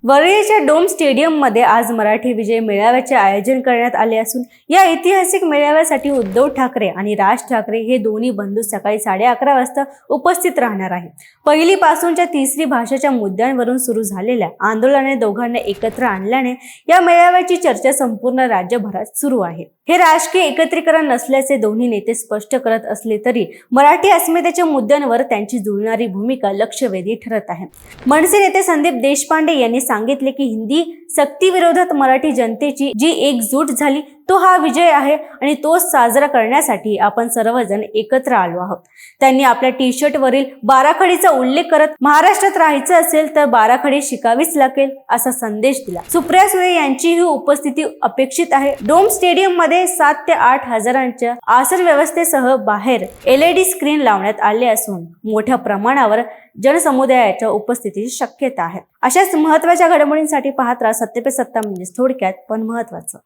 वरळीच्या dome stadium मध्ये आज मराठी विजय मेळाव्याचे आयोजन करण्यात आले असून या ऐतिहासिक मेळाव्यासाठी उद्धव ठाकरे आणि राज ठाकरे हे दोन्ही बंधू सकाळी 11:30 वाजता उपस्थित राहणार आहे। पहिली पासूनच्या तिसरी भाषेच्या मुद्द्यांवरून सुरू झालेल्या आंदोलनाने दोघांना एकत्र आणल्याने या मेळाव्याची चर्चा संपूर्ण राज्यभरात सुरू आहे। हे राजकीय एकत्रीकरण नसल्याचे दोन्ही नेते स्पष्ट करत असले तरी मराठी अस्मितेच्या मुद्द्यांवर त्यांची जुळणारी भूमिका लक्षवेधी ठरत आहे। मनसे नेते संदीप देशपांडे यांनी सांगितले की हिंदी सक्ती विरोधात मराठी जनतेची जी एकजूट झाली तो हा विजय आहे आणि तो साजरा करण्यासाठी आपण सर्वजण एकत्र आलो आहोत। त्यांनी आपल्या टी-शर्ट वरील बाराखडीचा उल्लेख करत महाराष्ट्रात राहायचं असेल तर बाराखडी शिकावीच लागेल असा संदेश दिला। सुप्रिया सुळे यांचीही उपस्थिती अपेक्षित आहे। डोम स्टेडियम मध्ये 7 ते 8 हजारांच्या आसन व्यवस्थेसह बाहेर LED स्क्रीन लावण्यात आले असून मोठ्या प्रमाणावर जनसमुदायाच्या उपस्थितीची शक्यता आहे। अशाच महत्त्वाच्या घडामोडींसाठी पाहत राहा सत्य पे सत्ता, म्हणजे थोडक्यात पण महत्त्वाचं।